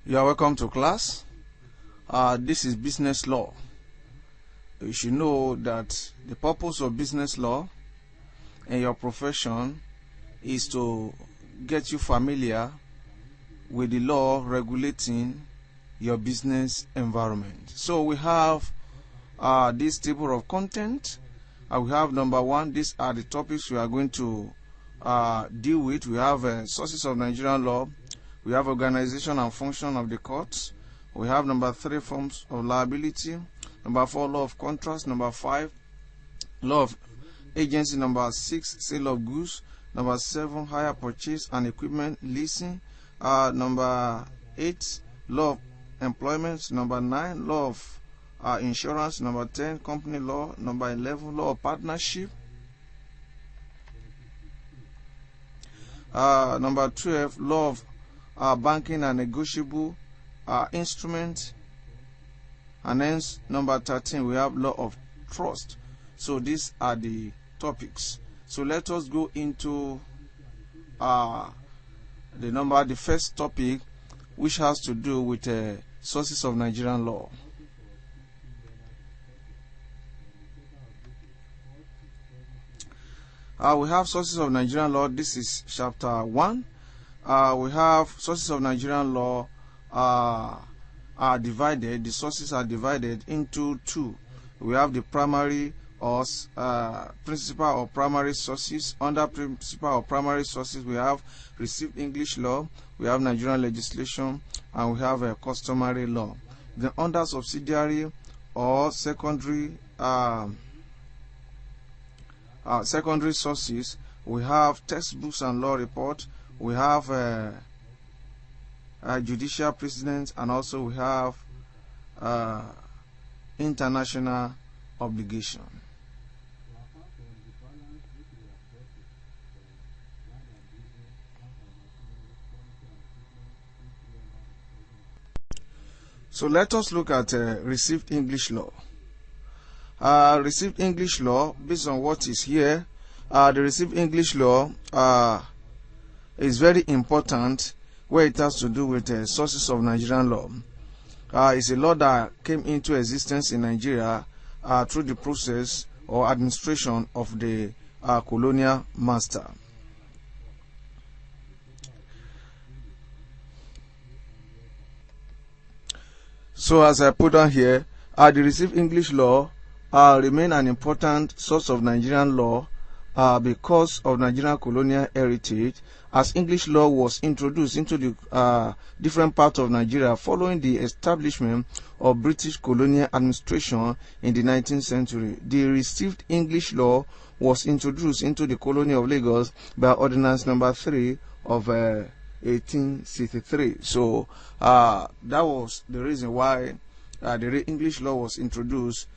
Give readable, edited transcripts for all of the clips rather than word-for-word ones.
You are welcome to class. This is business law. You should know that the purpose of business law in your profession is to get you familiar with the law regulating your business environment. So we have this table of content. We have number one. These are the topics we are going to deal with. We have sources of Nigerian law. We have organization and function of the courts. We have number 3, forms of liability. Number 4, law of contracts. Number 5, law of agency. Number 6, sale of goods. Number 7, hire, purchase and equipment leasing. Number 8, law of employment. Number 9, law of insurance. Number 10, company law. Number 11, law of partnership. Number 12, law of banking and negotiable instruments. And then number 13, we have law of trust. So these are the topics. So let us go into the first topic, which has to do with sources of Nigerian law. We have sources of Nigerian law. This is chapter 1. We have sources of Nigerian law are divided. The sources are divided into 2. We have the primary or principal or primary sources. Under principal or primary sources, we have received English law, we have Nigerian legislation, and we have a customary law. Then under subsidiary or secondary sources, we have textbooks and law report. We have judicial precedents, and also we have international obligation. So let us look at received English law. Received English law, based on what is here, the received English law is very important where it has to do with sources of Nigerian law. It's a law that came into existence in Nigeria through the process or administration of the colonial master. So as I put on here, the received English law remain an important source of Nigerian law because of Nigerian colonial heritage, as English law was introduced into the different parts of Nigeria following the establishment of British colonial administration in the 19th century. The received English law was introduced into the colony of Lagos by Ordinance number 3 of 1863. So that was the reason why the English law was introduced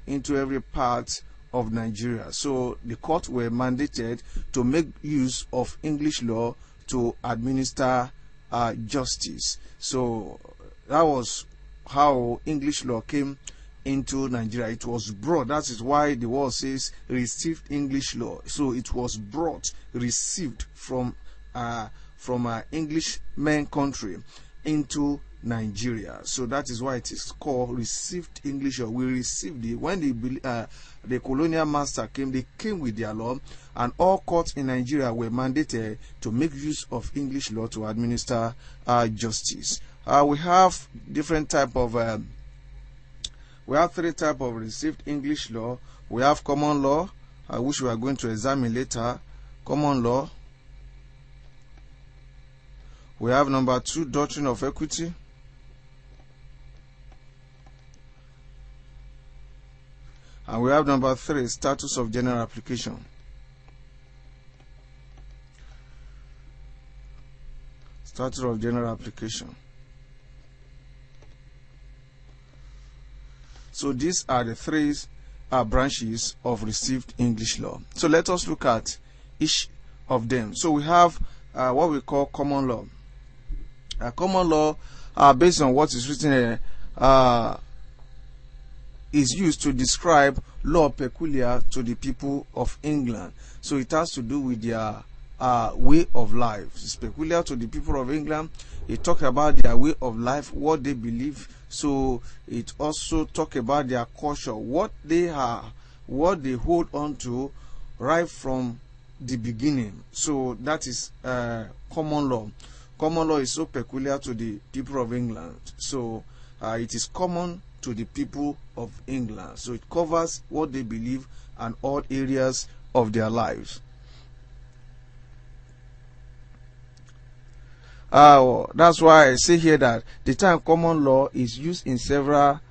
into every part of Nigeria. So the court were mandated to make use of English law to administer justice. So that was how English law came into Nigeria. It was brought. That is why the word says received English law. So it was brought, received from Englishman country into Nigeria. So that is why it is called received English law. We received it when the colonial master came. They came with their law, and all courts in Nigeria were mandated to make use of English law to administer justice. We have different type of we have 3 types of received English law. We have common law, which we are going to examine later. Common law. We have number 2, doctrine of equity. And we have number 3, status of general application. Status of general application. So these are the 3 branches of received English law. So let us look at each of them. So we have what we call common law. Common law, based on what is written here, is used to describe law peculiar to the people of England. So it has to do with their way of life. It's peculiar to the people of England. it talk about their way of life, what they believe. So it also talk about their culture, what they are, what they hold on to right from the beginning. So that is common law. Common law is so peculiar to the people of England. So it is common to the people of England. So it covers what they believe and all areas of their lives. That's why I say here that the term common law is used in several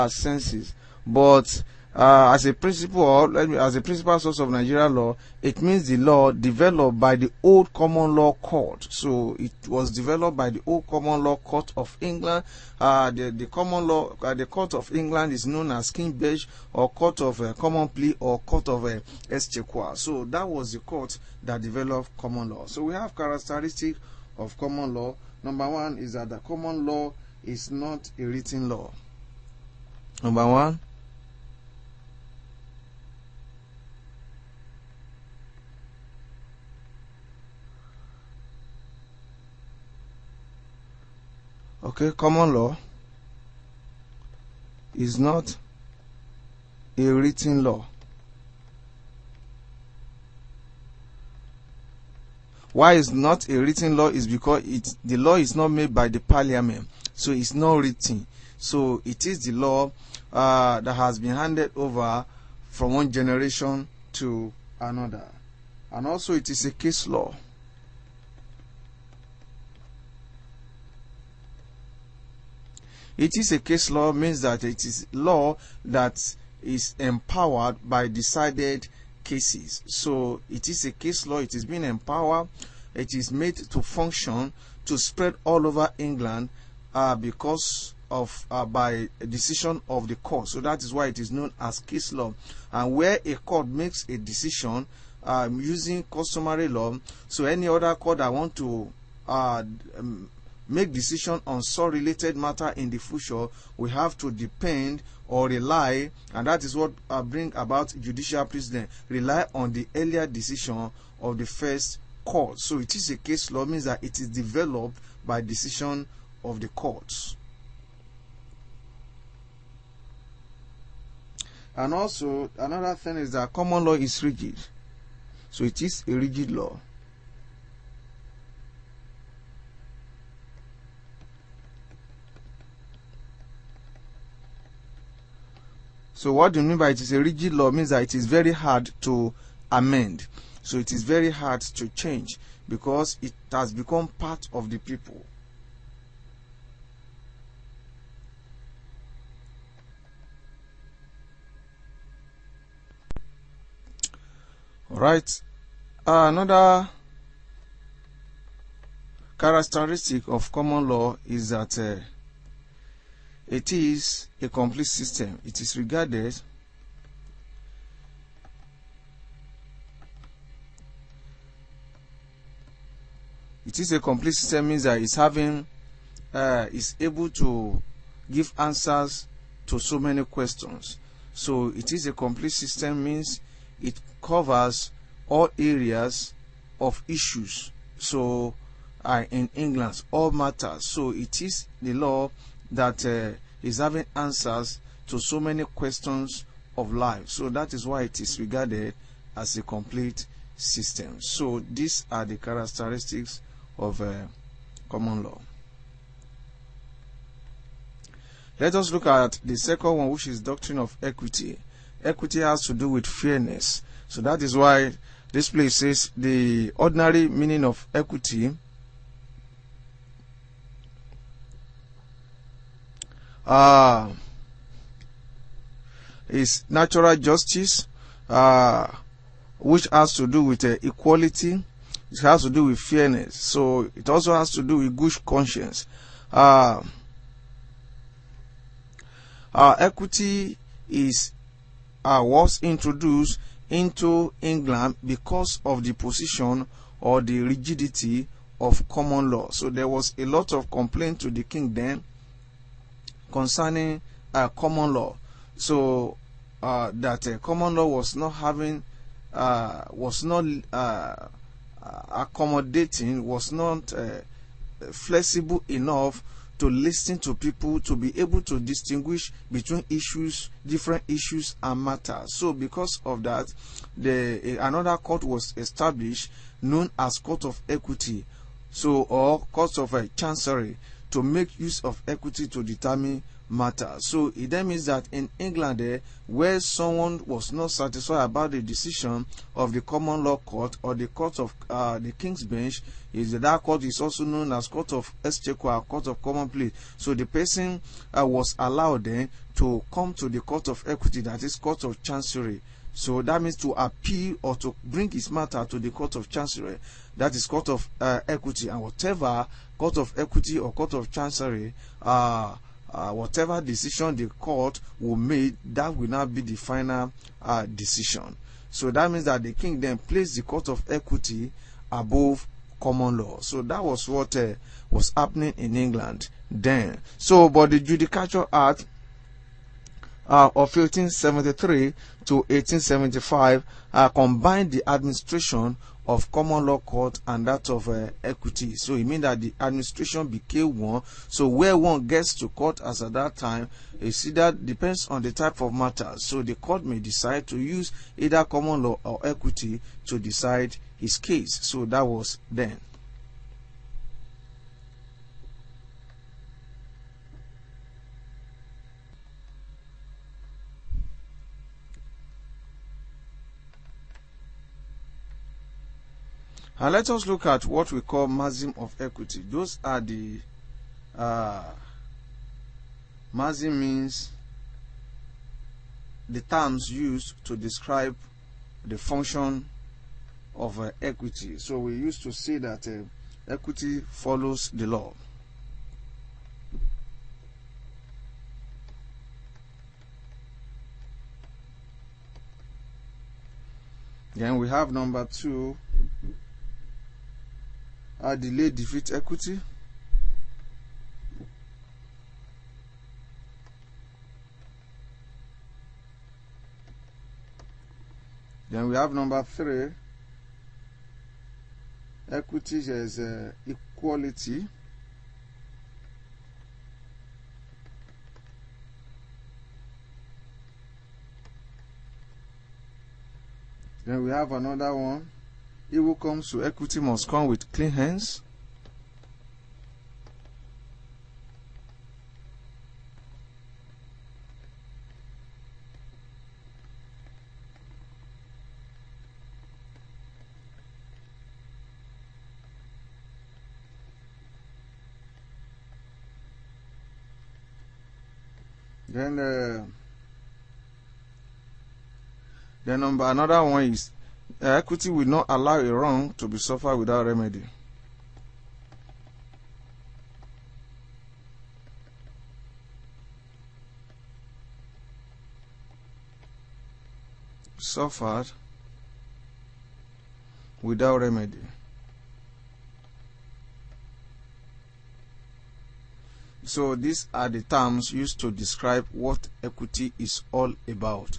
senses, but as a principle, or as a principal source of Nigerian law, it means the law developed by the old common law court. So it was developed by the old common law court of England. The common law, the court of England is known as King Bench, or court of common plea, or court of exchequer. So that was the court that developed common law. So we have characteristics of common law. Number one is that the common law is not a written law. Number one, okay, common law is not a written law. Why is not a written law is because the law is not made by the parliament, so it's not written. So it is the law that has been handed over from one generation to another. And also it is a case law. It is a case law means that it is law that is empowered by decided cases. So it is a case law. It is being empowered. It is made to function to spread all over England because of by a decision of the court. So that is why it is known as case law. And where a court makes a decision using customary law, so any other court that want to make decision on so related matter in the future, we have to depend or rely, and that is what bring about judicial precedent, rely on the earlier decision of the first court. So it is a case law means that it is developed by decision of the courts. And also another thing is that common law is rigid. So it is a rigid law. So what do you mean by it is a rigid law means that it is very hard to amend. So it is very hard to change because it has become part of the people. Right. Another characteristic of common law is that it is a complete system. It is regarded a complete system means that it's having is able to give answers to so many questions. So it is a complete system means it covers all areas of issues. So in England, all matters. So it is the law that is having answers to so many questions of life. So that is why it is regarded as a complete system. So these are the characteristics of common law. Let us look at the second one, which is doctrine of equity. Equity has to do with fairness. So that is why this place says the ordinary meaning of equity is natural justice, which has to do with equality. It has to do with fairness. So it also has to do with good conscience. Equity was introduced into England because of the position or the rigidity of common law. So there was a lot of complaint to the king then concerning common law. So that common law was not having, was not accommodating, was not flexible enough to listen to people, to be able to distinguish between issues, different issues and matters. So because of that, another court was established known as Court of Equity, or Court of Chancery, to make use of equity to determine matters. So it then means that in England, where someone was not satisfied about the decision of the common law court or the court of the King's Bench, that court is also known as Court of Exchequer, Court of Common Pleas. So the person was allowed then to come to the Court of Equity, that is Court of Chancery. So that means to appeal or to bring his matter to the Court of Chancery, that is Court of Equity, and whatever Court of Equity or Court of Chancery, whatever decision the court will make, that will not be the final decision. So that means that the king then placed the Court of Equity above common law. So that was what was happening in England then. So, but the Judicature Act of 1873 to 1875 combined the administration of common law court and that of equity. So it means that the administration became one. So where one gets to court as at that time, you see that depends on the type of matter. So the court may decide to use either common law or equity to decide his case. So that was then. And let us look at what we call maxim of equity. Those are the maxim means the terms used to describe the function of equity. So we used to say that equity follows the law. Then we have number 2. Delay defeat equity. Then we have number 3. Equity is equality. Then we have another one. He who comes to equity must come with clean hands. Then another one is equity will not allow a wrong to be suffered without remedy. Suffered without remedy. So these are the terms used to describe what equity is all about.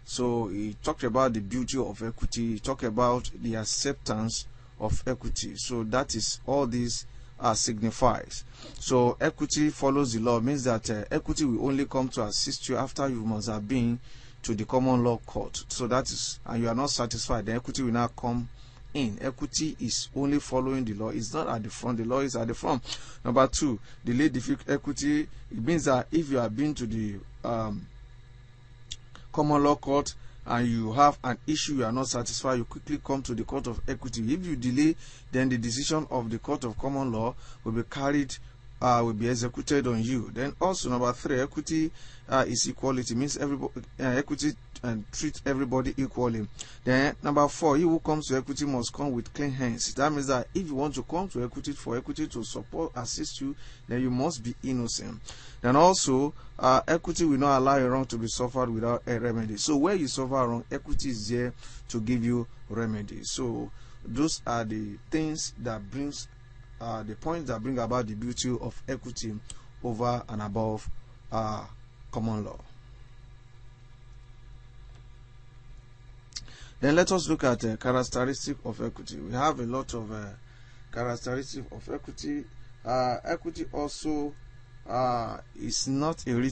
So he talked about the beauty of equity, he talked about the acceptance of equity. So that is all these signifies. So equity follows the law means that equity will only come to assist you after you must have been to the common law court. So that is, and you are not satisfied, the equity will not come in. Equity is only following the law. It's not at the front. The law is at the front. Number 2, delay defeat equity. It means that if you have been to the common law court and you have an issue, you are not satisfied, you quickly come to the Court of Equity. If you delay, then the decision of the Court of Common Law will be carried, will be executed on you. Then also number 3, equity is equality, means everybody equity and treat everybody equally. Then number 4, he who comes to equity must come with clean hands. That means that if you want to come to equity for equity to support, assist you, then you must be innocent. Then also equity will not allow a wrong to be suffered without a remedy. So where you suffer wrong, equity is there to give you remedy. So those are the things that brings the points that bring about the beauty of equity over and above common law. Then let us look at characteristic of equity. We have a lot of characteristics of equity. Equity also is not a written